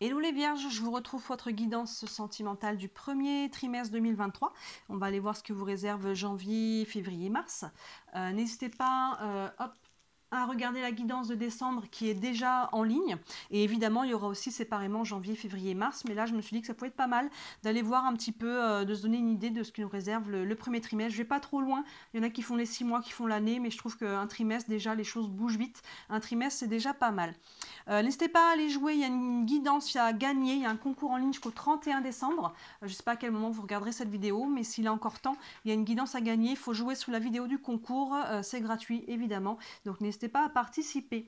Hello les vierges, je vous retrouve votre guidance sentimentale du premier trimestre 2023. On va aller voir ce que vous réserve janvier, février, mars. N'hésitez pas à regarder la guidance de décembre qui est déjà en ligne. Et évidemment, il y aura aussi séparément janvier, février, mars. Mais là, je me suis dit que ça pouvait être pas mal d'aller voir un petit peu, de se donner une idée de ce qui nous réserve le premier trimestre. Je vais pas trop loin. Il y en a qui font les 6 mois, qui font l'année. Mais je trouve qu'un trimestre, déjà, les choses bougent vite. Un trimestre, c'est déjà pas mal. N'hésitez pas à aller jouer, il y a une guidance à gagner, il y a un concours en ligne jusqu'au 31 décembre. Je ne sais pas à quel moment vous regarderez cette vidéo, mais s'il a encore temps, il y a une guidance à gagner. Il faut jouer sous la vidéo du concours, c'est gratuit évidemment, donc n'hésitez pas à participer.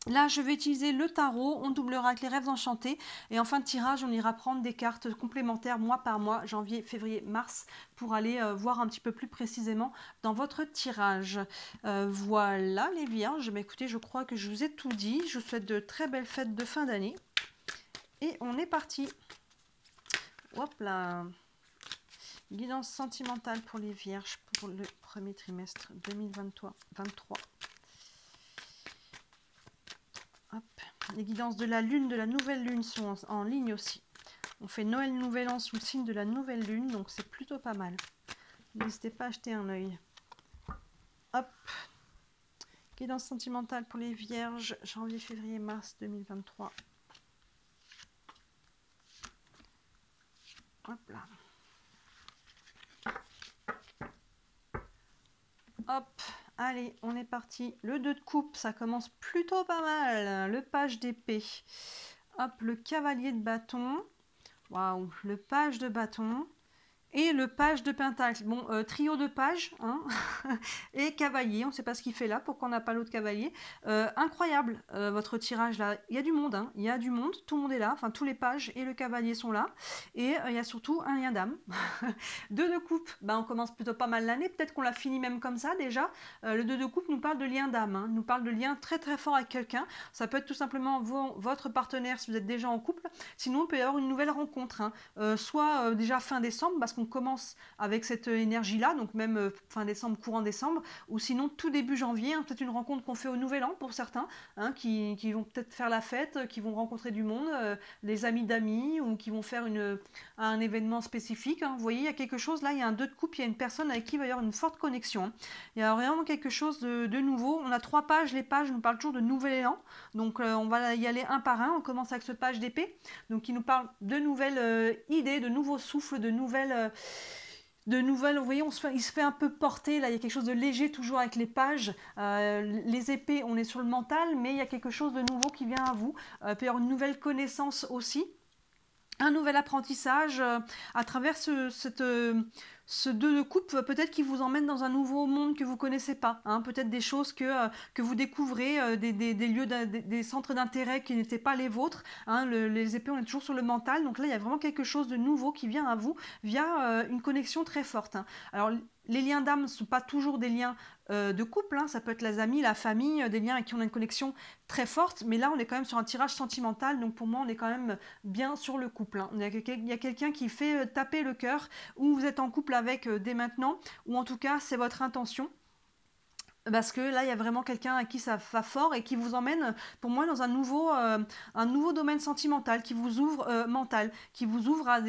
Là, je vais utiliser le tarot, on doublera avec les rêves enchantés. Et en fin de tirage, on ira prendre des cartes complémentaires mois par mois, janvier, février, mars, pour aller voir un petit peu plus précisément dans votre tirage. Voilà les vierges, mais écoutez, je crois que je vous ai tout dit. Je vous souhaite de très belles fêtes de fin d'année. Et on est parti. Hop là. Guidance sentimentale pour les vierges pour le premier trimestre 2023. Hop. Les guidances de la lune, de la nouvelle lune sont en ligne aussi. On fait Noël, Nouvel An sous le signe de la nouvelle lune, donc c'est plutôt pas mal. N'hésitez pas à jeter un œil. Hop. Guidance sentimentale pour les vierges, janvier, février, mars 2023. Hop là. Hop. Allez, on est parti. Le 2 de coupe, ça commence plutôt pas mal. Le page d'épée. Hop, le cavalier de bâton. Waouh, le page de bâton. Et le page de pentacle. Bon, trio de pages, hein. Et cavalier, on ne sait pas ce qu'il fait là, pourquoi on n'a pas l'autre cavalier. Incroyable, votre tirage là. Il y a du monde, hein. Il y a du monde, tout le monde est là, enfin tous les pages et le cavalier sont là. Et il y a surtout un lien d'âme. 2 de coupe, ben, on commence plutôt pas mal l'année, peut-être qu'on l'a fini même comme ça déjà. Le 2 de coupe nous parle de lien d'âme, hein. Nous parle de lien très très fort avec quelqu'un. Ça peut être tout simplement votre partenaire si vous êtes déjà en couple. Sinon, il peut y avoir une nouvelle rencontre, hein. Soit déjà fin décembre, parce qu'on commence avec cette énergie-là, donc même fin décembre, courant décembre, ou sinon tout début janvier, hein, peut-être une rencontre qu'on fait au Nouvel An pour certains, hein, qui vont peut-être faire la fête, qui vont rencontrer du monde, des amis d'amis, ou qui vont faire un événement spécifique. Hein. Vous voyez, il y a quelque chose, là, il y a un 2 de coupe, il y a une personne avec qui il va y avoir une forte connexion. Hein. Il y a vraiment quelque chose de nouveau. On a 3 pages, les pages nous parlent toujours de Nouvel Élan, donc on va y aller un par un. On commence avec ce page d'épée, donc qui nous parle de nouvelles idées, de nouveaux souffles, de nouvelles, vous voyez, il se fait un peu porter, là, il y a quelque chose de léger toujours avec les pages. Les épées, on est sur le mental, mais il y a quelque chose de nouveau qui vient à vous. Il peut y avoir une nouvelle connaissance aussi. Un nouvel apprentissage à travers ce 2 de coupe, peut-être qu'il vous emmène dans un nouveau monde que vous ne connaissez pas, hein, peut-être des choses que vous découvrez, des lieux, des centres d'intérêt qui n'étaient pas les vôtres, hein, les épées, on est toujours sur le mental, donc là il y a vraiment quelque chose de nouveau qui vient à vous via une connexion très forte. Hein. Alors les liens d'âme ne sont pas toujours des liens de couple, hein, ça peut être les amis, la famille, des liens avec qui on a une connexion très forte, mais là on est quand même sur un tirage sentimental, donc pour moi on est quand même bien sur le couple. Hein. Il y a quelqu'un qui fait taper le cœur, ou vous êtes en couple avec dès maintenant, ou en tout cas c'est votre intention. Parce que là, il y a vraiment quelqu'un à qui ça va fort et qui vous emmène, pour moi, dans un nouveau domaine sentimental, qui vous ouvre mental, qui vous ouvre à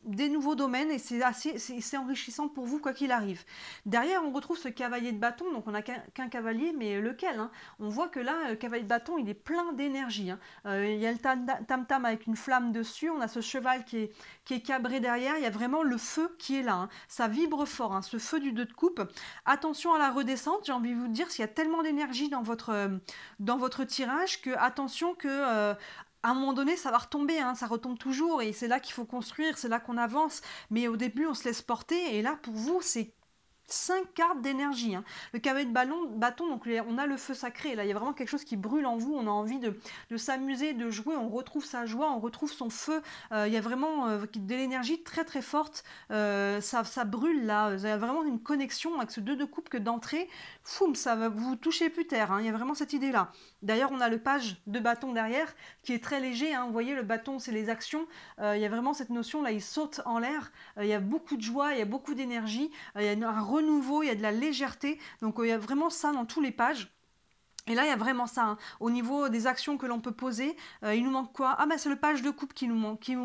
des nouveaux domaines, et c'est enrichissant pour vous quoi qu'il arrive. Derrière, on retrouve ce cavalier de bâton, donc on n'a qu'un cavalier, mais lequel, hein. On voit que là, le cavalier de bâton, il est plein d'énergie. Hein. Il y a le tam-tam avec une flamme dessus, on a ce cheval qui est cabré derrière, il y a vraiment le feu qui est là. Hein. Ça vibre fort, hein, ce feu du 2 de coupe. Attention à la redescente, j'ai envie de vous dire, s'il y a tellement d'énergie dans votre tirage, que attention que à un moment donné, ça va retomber, hein, ça retombe toujours, et c'est là qu'il faut construire, c'est là qu'on avance, mais au début, on se laisse porter, et là, pour vous, c'est 5 cartes d'énergie. Hein. Le cavalier de bâton, donc on a le feu sacré. Là, il y a vraiment quelque chose qui brûle en vous. On a envie de s'amuser, de jouer. On retrouve sa joie, on retrouve son feu. Il y a vraiment de l'énergie très très forte. Ça brûle là. Il y a vraiment une connexion avec ce 2 de coupe que d'entrée, foum, ça va vous toucher plus terre. Hein. Il y a vraiment cette idée-là. D'ailleurs, on a le page de bâton derrière qui est très léger. Hein. Vous voyez, le bâton, c'est les actions. Il y a vraiment cette notion là, il saute en l'air. Il y a beaucoup de joie, il y a beaucoup d'énergie. Il y a un renouveau, il y a de la légèreté, donc il y a vraiment ça dans tous les pages. Et là, il y a vraiment ça, hein. Au niveau des actions que l'on peut poser, il nous manque quoi? Ah bah c'est le page de coupe qui nous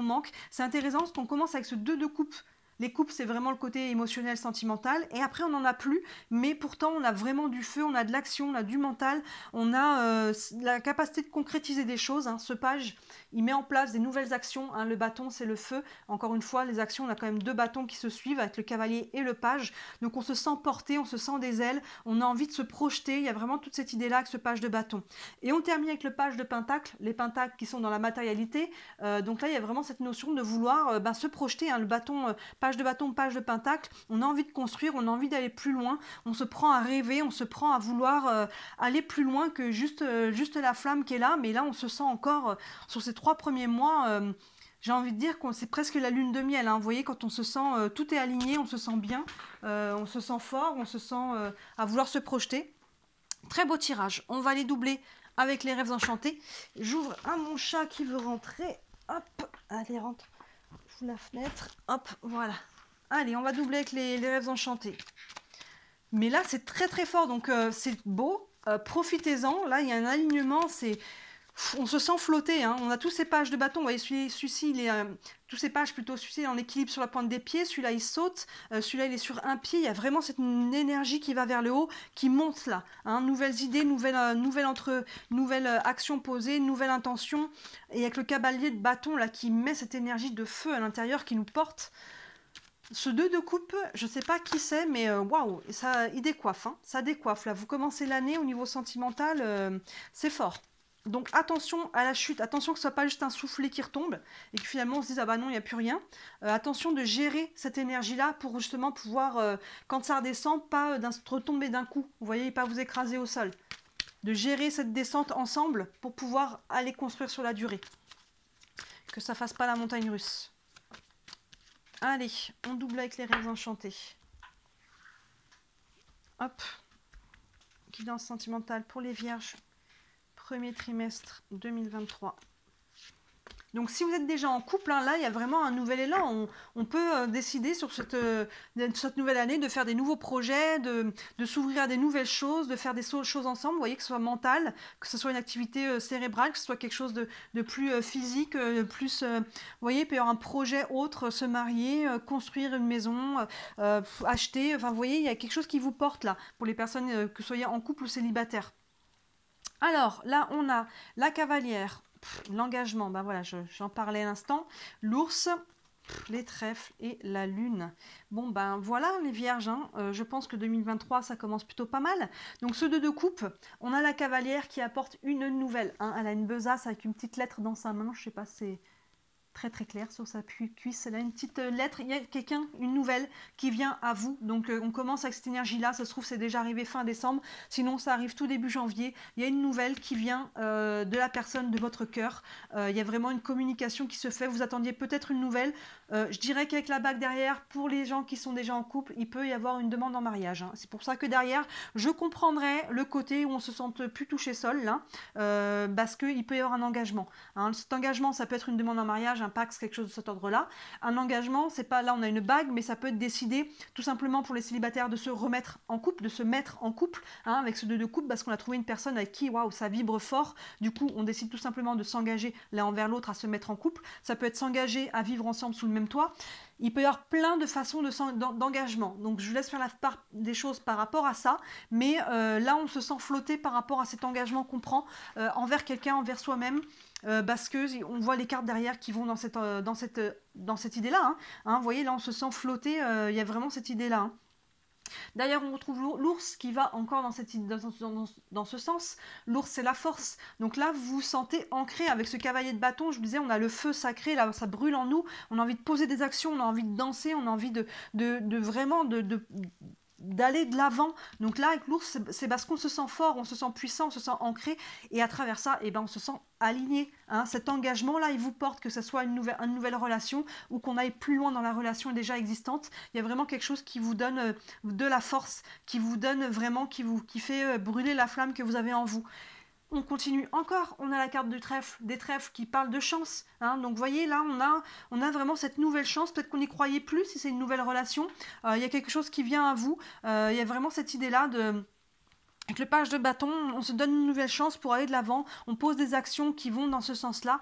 manque. C'est intéressant parce qu'on commence avec ce 2 de coupe. Les coupes, c'est vraiment le côté émotionnel, sentimental. Et après, on n'en a plus. Mais pourtant, on a vraiment du feu, on a de l'action, on a du mental. On a la capacité de concrétiser des choses, hein. Ce page, il met en place des nouvelles actions, hein. Le bâton, c'est le feu. Encore une fois, les actions, on a quand même 2 bâtons qui se suivent avec le cavalier et le page. Donc on se sent porté, on se sent des ailes. On a envie de se projeter. Il y a vraiment toute cette idée-là avec ce page de bâton. Et on termine avec le page de pentacle. Les pentacles qui sont dans la matérialité. Donc là, il y a vraiment cette notion de vouloir se projeter, hein. Le bâton page de bâton, page de pentacle, on a envie de construire, on a envie d'aller plus loin, on se prend à rêver, on se prend à vouloir aller plus loin que juste la flamme qui est là, mais là on se sent encore, sur ces 3 premiers mois, j'ai envie de dire que c'est presque la lune de miel, hein. Vous voyez, quand on se sent, tout est aligné, on se sent bien, on se sent fort, on se sent à vouloir se projeter. Très beau tirage, on va les doubler avec les rêves enchantés. J'ouvre à mon chat qui veut rentrer, hop, allez rentre. La fenêtre, hop, voilà. Allez, on va doubler avec les rêves enchantés. Mais là, c'est très très fort, donc c'est beau. Profitez-en. Là, il y a un alignement, on se sent flotter, hein. On a tous ces pages de bâton. Vous voyez, celui-ci, il est tous ces pages plutôt, celui-ci est en équilibre sur la pointe des pieds. Celui-là, il saute. Celui-là, il est sur un pied. Il y a vraiment cette énergie qui va vers le haut, qui monte là, hein. Nouvelles idées, nouvelles actions posées, nouvelle intention. Et avec le cavalier de bâton là, qui met cette énergie de feu à l'intérieur, qui nous porte. Ce 2 de coupe, je ne sais pas qui c'est, mais waouh, il décoiffe, hein. Ça décoiffe. Là, vous commencez l'année au niveau sentimental, c'est fort. Donc attention à la chute, attention que ce ne soit pas juste un soufflet qui retombe et que finalement on se dise ah bah non, il n'y a plus rien. Attention de gérer cette énergie-là pour justement pouvoir, quand ça redescend, pas retomber d'un coup, vous voyez, pas vous écraser au sol. De gérer cette descente ensemble pour pouvoir aller construire sur la durée. Que ça fasse pas la montagne russe. Allez, on double avec les rêves enchantés. Hop. Guidance sentimentale pour les vierges. Premier trimestre 2023. Donc si vous êtes déjà en couple, hein, là il y a vraiment un nouvel élan. On peut décider sur cette nouvelle année de faire des nouveaux projets, de s'ouvrir à des nouvelles choses, de faire des choses ensemble. Vous voyez, que ce soit mental, que ce soit une activité cérébrale, que ce soit quelque chose de plus physique, plus... vous voyez, il peut y avoir un projet autre, se marier, construire une maison, acheter. Enfin, vous voyez, il y a quelque chose qui vous porte là, pour les personnes que vous soyez en couple ou célibataire. Alors, là, on a la cavalière, l'engagement, ben voilà, j'en parlais à l'instant, l'ours, les trèfles et la lune. Bon, ben voilà les vierges, hein. Je pense que 2023, ça commence plutôt pas mal. Donc, ce 2 de coupe, on a la cavalière qui apporte une nouvelle, hein. Elle a une besace avec une petite lettre dans sa main, je sais pas, c'est... très très clair sur sa cuisse, elle a une petite lettre, il y a quelqu'un, une nouvelle qui vient à vous, donc on commence avec cette énergie là, ça se trouve c'est déjà arrivé fin décembre, sinon ça arrive tout début janvier, il y a une nouvelle qui vient de la personne de votre cœur, il y a vraiment une communication qui se fait, vous attendiez peut-être une nouvelle, je dirais qu'avec la bague derrière, pour les gens qui sont déjà en couple, il peut y avoir une demande en mariage, hein. C'est pour ça que derrière, je comprendrais le côté où on se sente plus touché seul là, parce qu'il peut y avoir un engagement, hein. Cet engagement, ça peut être une demande en mariage, un pacte, quelque chose de cet ordre-là. Un engagement, c'est pas là on a une bague, mais ça peut être décidé tout simplement pour les célibataires de se remettre en couple, de se mettre en couple, hein, avec ce 2 de couple, parce qu'on a trouvé une personne avec qui, waouh, ça vibre fort. Du coup, on décide tout simplement de s'engager l'un envers l'autre à se mettre en couple. Ça peut être s'engager à vivre ensemble sous le même toit. Il peut y avoir plein de façons d'engagement. Donc, je vous laisse faire la part des choses par rapport à ça. Mais là, on se sent flotté par rapport à cet engagement qu'on prend envers quelqu'un, envers soi-même. Parce que on voit les cartes derrière qui vont dans cette idée-là, hein. Vous voyez, là, on se sent flotté. Il y a vraiment cette idée-là, hein. D'ailleurs, on retrouve l'ours qui va encore dans ce sens. L'ours, c'est la force. Donc là, vous vous sentez ancré avec ce cavalier de bâton. Je vous disais, on a le feu sacré, là, ça brûle en nous. On a envie de poser des actions, on a envie de danser, on a envie vraiment d'aller de l'avant. Donc là, avec l'ours, c'est parce qu'on se sent fort, on se sent puissant, on se sent ancré. Et à travers ça, eh ben, on se sent aligné, hein. Cet engagement-là, il vous porte, que ce soit une nouvelle relation ou qu'on aille plus loin dans la relation déjà existante. Il y a vraiment quelque chose qui vous donne de la force, qui vous donne vraiment, qui fait brûler la flamme que vous avez en vous. On continue encore, on a la carte des trèfles qui parle de chance, hein. Donc vous voyez là, on a vraiment cette nouvelle chance, peut-être qu'on n'y croyait plus si c'est une nouvelle relation, il y a quelque chose qui vient à vous, il y a vraiment cette idée-là Avec le page de bâton, on se donne une nouvelle chance pour aller de l'avant, on pose des actions qui vont dans ce sens-là.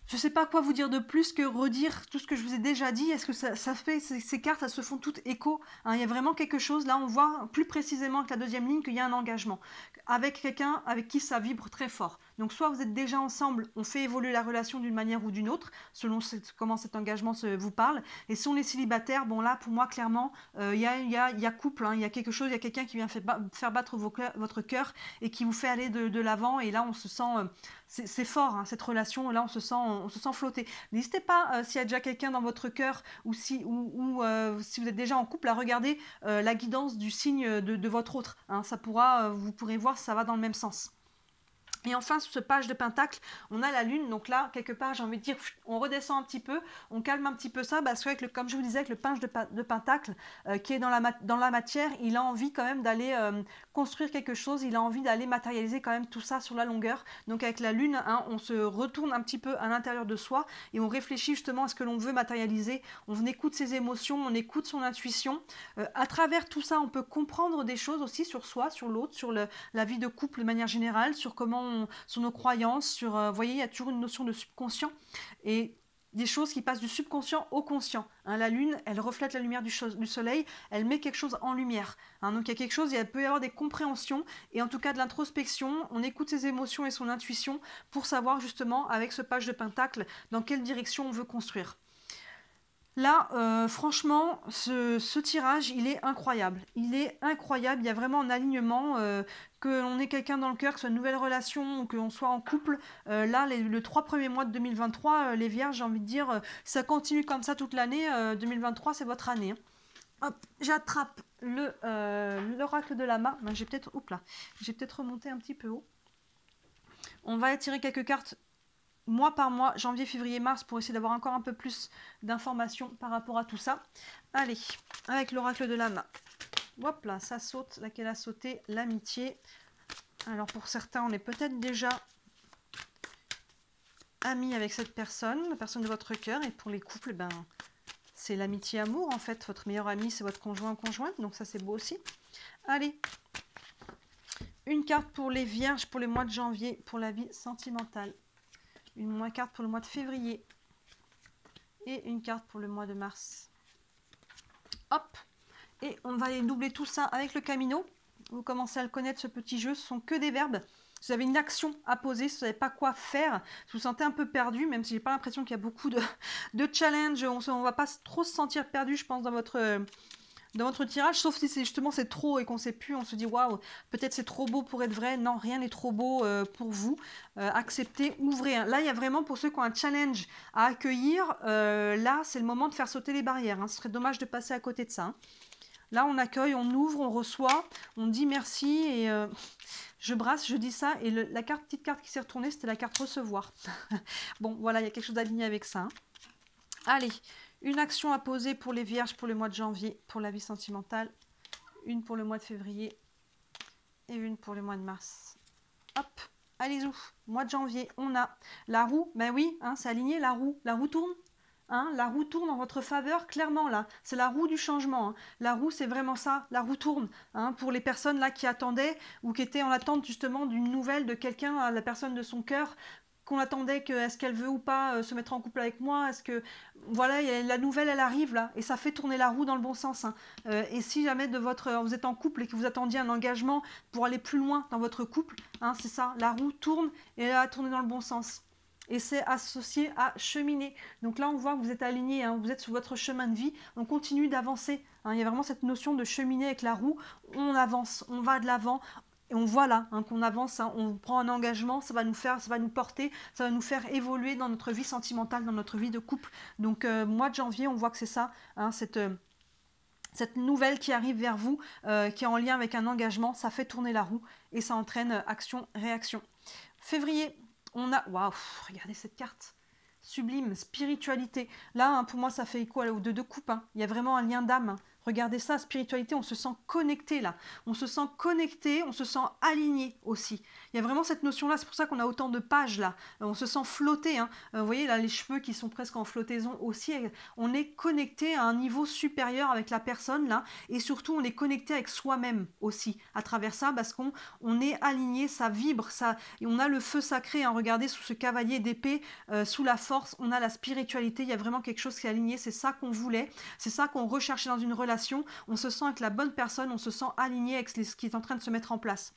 Je ne sais pas quoi vous dire de plus que redire tout ce que je vous ai déjà dit. Est-ce que ça fait, ces cartes, elles se font toutes écho, hein. Il y a vraiment quelque chose, là on voit plus précisément que la deuxième ligne qu'il y a un engagement avec quelqu'un avec qui ça vibre très fort. Donc soit vous êtes déjà ensemble, on fait évoluer la relation d'une manière ou d'une autre, selon comment cet engagement vous parle. Et si on est célibataire, bon là pour moi clairement, il y a couple, hein. Il y a quelque chose, il y a quelqu'un qui vient faire battre votre cœur et qui vous fait aller de l'avant. Et là on se sent... c'est fort, hein, cette relation, là on se sent flotter. N'hésitez pas, s'il y a déjà quelqu'un dans votre cœur ou si vous êtes déjà en couple, à regarder la guidance du signe de votre autre, hein. Ça pourra, vous pourrez voir si ça va dans le même sens. Et enfin, sur ce page de pentacle, on a la lune. Donc là, quelque part, j'ai envie de dire, on redescend un petit peu, on calme un petit peu ça, parce que comme je vous disais, avec le page de pentacle qui est dans la matière, il a envie quand même d'aller construire quelque chose, il a envie d'aller matérialiser quand même tout ça sur la longueur. Donc avec la lune, hein, on se retourne un petit peu à l'intérieur de soi et on réfléchit justement à ce que l'on veut matérialiser. On écoute ses émotions, on écoute son intuition. À travers tout ça, on peut comprendre des choses aussi sur soi, sur l'autre, sur la vie de couple de manière générale, sur sur nos croyances, sur, vous voyez, il y a toujours une notion de subconscient et des choses qui passent du subconscient au conscient, hein. La lune, elle reflète la lumière du soleil, elle met quelque chose en lumière, hein. Donc il y a quelque chose, il peut y avoir des compréhensions et en tout cas de l'introspection. On écoute ses émotions et son intuition pour savoir justement avec ce page de pentacle dans quelle direction on veut construire. Là, franchement, ce tirage, il est incroyable. Il est incroyable. Il y a vraiment un alignement, que l'on ait quelqu'un dans le cœur, que ce soit une nouvelle relation ou que l'on soit en couple. Là, les 3 premiers mois de 2023, les vierges, j'ai envie de dire, ça continue comme ça toute l'année. 2023, c'est votre année, hein. Hop, j'attrape l'oracle de la main. Ben, j'ai peut-être remonté un petit peu haut. On va étirer quelques cartes mois par mois, janvier, février, mars, pour essayer d'avoir encore un peu plus d'informations par rapport à tout ça. Allez, avec l'oracle de la main. Hop là, ça saute, laquelle a sauté, l'amitié. Alors pour certains, on est peut-être déjà amis avec cette personne, la personne de votre cœur. Et pour les couples, ben, c'est l'amitié amour en fait. Votre meilleur ami, c'est votre conjoint ou conjointe, donc ça c'est beau aussi. Allez, une carte pour les vierges pour le mois de janvier, pour la vie sentimentale. Une carte pour le mois de février. Et une carte pour le mois de mars. Hop! Et on va aller doubler tout ça avec le Camino. Vous commencez à le connaître, ce petit jeu. Ce sont que des verbes. Si vous avez une action à poser, si vous ne savez pas quoi faire, si vous vous sentez un peu perdu, même si j'ai pas l'impression qu'il y a beaucoup de challenges, on ne va pas trop se sentir perdu, je pense, dans votre tirage, sauf si c'est trop et qu'on ne sait plus, on se dit waouh, peut-être c'est trop beau pour être vrai. Non, rien n'est trop beau pour vous. Acceptez, ouvrez. Là, il y a vraiment pour ceux qui ont un challenge à accueillir, là, c'est le moment de faire sauter les barrières, hein. Ce serait dommage de passer à côté de ça, hein. Là, on accueille, on ouvre, on reçoit, on dit merci et je brasse, je dis ça. Et la petite carte qui s'est retournée, c'était la carte recevoir. Bon, voilà, il y a quelque chose d'aligné avec ça, hein. Allez, une action à poser pour les vierges pour le mois de janvier, pour la vie sentimentale. Une pour le mois de février et une pour le mois de mars. Hop, allez-y. Mois de janvier, on a la roue. Ben oui, hein, c'est aligné, la roue. La roue tourne. Hein, la roue tourne en votre faveur, clairement là. C'est la roue du changement, hein. La roue, c'est vraiment ça. La roue tourne, hein, pour les personnes là qui attendaient ou qui étaient en attente justement d'une nouvelle de quelqu'un, la personne de son cœur, qu'on attendait que est-ce qu'elle veut ou pas se mettre en couple avec moi, est-ce que voilà, la nouvelle elle arrive là et ça fait tourner la roue dans le bon sens, hein. Et si jamais vous êtes en couple et que vous attendiez un engagement pour aller plus loin dans votre couple, hein, c'est ça, la roue tourne et elle a tourné dans le bon sens. Et c'est associé à cheminer. Donc là, on voit que vous êtes aligné, hein, vous êtes sur votre chemin de vie. On continue d'avancer, hein. Il y a vraiment cette notion de cheminer avec la roue. On avance, on va de l'avant. Et on voit là, hein, qu'on avance, hein, on prend un engagement, ça va nous porter, ça va nous faire évoluer dans notre vie sentimentale, dans notre vie de couple. Donc mois de janvier, on voit que c'est ça, hein, cette nouvelle qui arrive vers vous, qui est en lien avec un engagement, ça fait tourner la roue et ça entraîne action-réaction. Février, on a... Waouh, regardez cette carte. Sublime, spiritualité. Là, hein, pour moi, ça fait écho aux deux coupes, hein. Il y a vraiment un lien d'âme, hein. Regardez ça, spiritualité, on se sent connecté là. On se sent connecté, on se sent aligné aussi. Il y a vraiment cette notion-là, c'est pour ça qu'on a autant de pages là. On se sent flotté, hein. Vous voyez là, les cheveux qui sont presque en flottaison aussi. On est connecté à un niveau supérieur avec la personne là. Et surtout, on est connecté avec soi-même aussi à travers ça, parce qu'on est aligné, ça vibre, ça, et on a le feu sacré, hein. Regardez, sous ce cavalier d'épée, sous la force, on a la spiritualité. Il y a vraiment quelque chose qui est aligné, c'est ça qu'on voulait, c'est ça qu'on recherchait dans une relation. On se sent avec la bonne personne, on se sent aligné avec ce qui est en train de se mettre en place.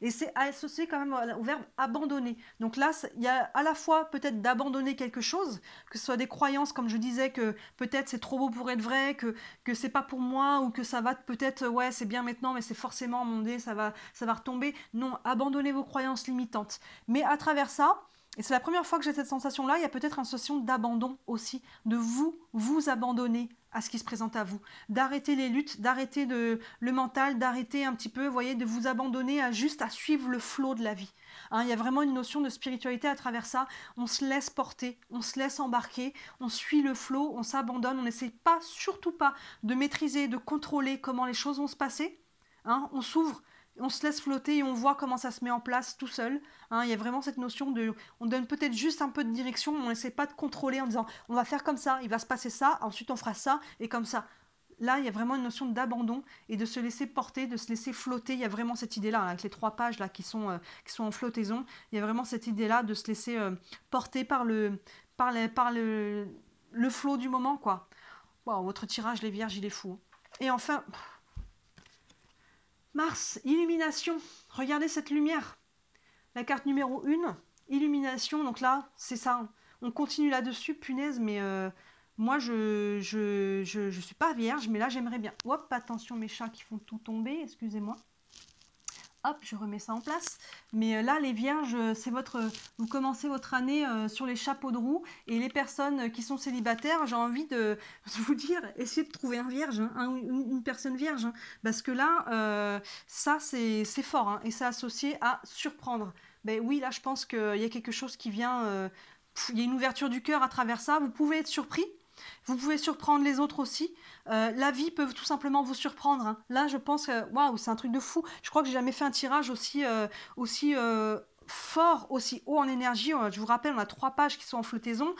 Et c'est associé quand même au verbe abandonner. Donc là, il y a à la fois peut-être d'abandonner quelque chose, que ce soit des croyances, comme je disais, que peut-être c'est trop beau pour être vrai, que c'est pas pour moi, ou que ça va peut-être, ouais, c'est bien maintenant, mais c'est forcément, mon Dieu, ça va retomber. Non, abandonnez vos croyances limitantes. Mais à travers ça, et c'est la première fois que j'ai cette sensation-là, il y a peut-être une sensation d'abandon aussi, de vous abandonner à ce qui se présente à vous, d'arrêter les luttes, d'arrêter le mental, d'arrêter un petit peu, vous voyez, de vous abandonner à juste à suivre le flot de la vie. Hein, il y a vraiment une notion de spiritualité à travers ça. On se laisse porter, on se laisse embarquer, on suit le flot, on s'abandonne, on n'essaie pas, surtout pas, de maîtriser, de contrôler comment les choses vont se passer. Hein, on s'ouvre, on se laisse flotter et on voit comment ça se met en place tout seul. Hein, il y a vraiment cette notion de... On donne peut-être juste un peu de direction, on n'essaie pas de contrôler en disant on va faire comme ça, il va se passer ça, ensuite on fera ça et comme ça. Là, il y a vraiment une notion d'abandon et de se laisser porter, de se laisser flotter. Il y a vraiment cette idée-là, avec les 3 pages là, qui sont en flottaison. Il y a vraiment cette idée-là de se laisser porter par le flot du moment, quoi. Wow, votre tirage, les vierges, il est fou. Et enfin... Mars, illumination. Regardez cette lumière. La carte numéro 1, illumination. Donc là, c'est ça. On continue là-dessus. Punaise, mais moi, je suis pas vierge, mais là, j'aimerais bien. Hop, attention mes chats qui font tout tomber. Excusez-moi. Hop, je remets ça en place. Mais là, les vierges, c'est vous commencez votre année sur les chapeaux de roue. Et les personnes qui sont célibataires, j'ai envie de vous dire, essayez de trouver un vierge, hein, une personne vierge. Hein, parce que là, ça, c'est fort. Hein, et c'est associé à surprendre. Ben oui, là, je pense qu'il y a quelque chose qui vient... il y a une ouverture du cœur à travers ça. Vous pouvez être surpris. Vous pouvez surprendre les autres aussi. La vie peut tout simplement vous surprendre. Hein. Là, je pense que waouh, c'est un truc de fou. Je crois que j'ai jamais fait un tirage aussi fort, aussi haut en énergie. Je vous rappelle, on a 3 pages qui sont en flottaison,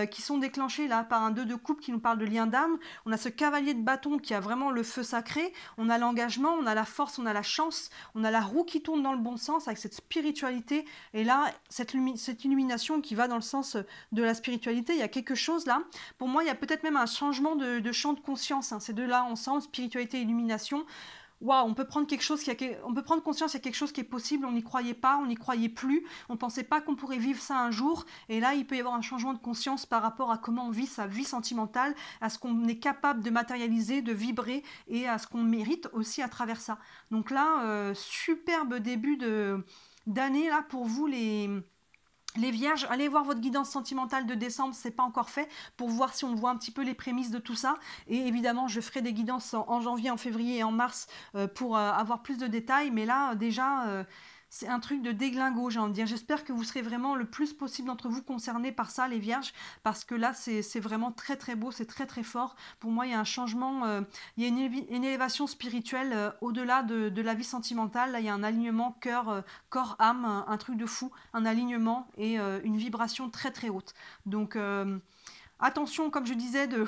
qui sont déclenchées là par un 2 de coupe qui nous parle de lien d'âme. On a ce cavalier de bâton qui a vraiment le feu sacré. On a l'engagement, on a la force, on a la chance, on a la roue qui tourne dans le bon sens avec cette spiritualité. Et là, cette illumination qui va dans le sens de la spiritualité, il y a quelque chose là. Pour moi, il y a peut-être même un changement de champ de conscience. Hein. Ces deux-là ensemble, spiritualité et illumination. Waouh, on peut prendre on peut prendre conscience qu'il y a quelque chose qui est possible, on n'y croyait pas, on n'y croyait plus, on pensait pas qu'on pourrait vivre ça un jour, et là il peut y avoir un changement de conscience par rapport à comment on vit sa vie sentimentale, à ce qu'on est capable de matérialiser, de vibrer, et à ce qu'on mérite aussi à travers ça. Donc là, superbe début d'année là pour vous les vierges, allez voir votre guidance sentimentale de décembre, c'est pas encore fait, pour voir si on voit un petit peu les prémices de tout ça. Et évidemment, je ferai des guidances en janvier, en février et en mars pour avoir plus de détails. Mais là, déjà, c'est un truc de déglingo, j'ai envie de dire. J'espère que vous serez vraiment le plus possible d'entre vous concernés par ça, les vierges, parce que là, c'est vraiment très très beau, c'est très très fort. Pour moi, il y a un changement, il y a une élévation spirituelle au-delà de la vie sentimentale. Là, il y a un alignement cœur, corps, âme, un truc de fou, un alignement et une vibration très très haute. Donc... attention, comme je disais, de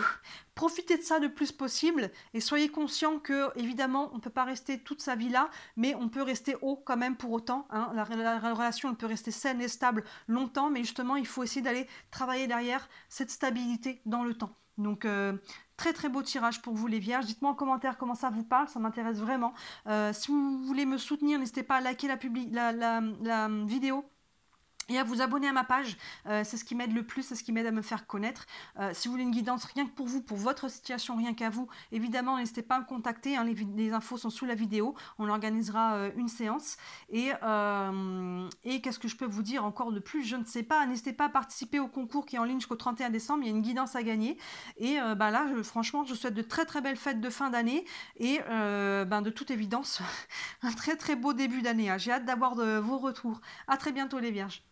profiter de ça le plus possible et soyez conscient que, évidemment, on ne peut pas rester toute sa vie là, mais on peut rester haut quand même pour autant. Hein. La relation, elle peut rester saine et stable longtemps, mais justement, il faut essayer d'aller travailler derrière cette stabilité dans le temps. Donc, très très beau tirage pour vous les vierges. Dites-moi en commentaire comment ça vous parle, ça m'intéresse vraiment. Si vous voulez me soutenir, n'hésitez pas à liker la vidéo et à vous abonner à ma page, c'est ce qui m'aide le plus, c'est ce qui m'aide à me faire connaître. Si vous voulez une guidance rien que pour vous, pour votre situation, rien qu'à vous, évidemment, n'hésitez pas à me contacter, hein, les infos sont sous la vidéo, on organisera une séance. Et qu'est-ce que je peux vous dire encore de plus? Je ne sais pas, n'hésitez pas à participer au concours qui est en ligne jusqu'au 31 décembre, il y a une guidance à gagner. Et là, franchement, je souhaite de très très belles fêtes de fin d'année et de toute évidence, un très très beau début d'année. Hein. J'ai hâte d'avoir vos retours. À très bientôt les vierges.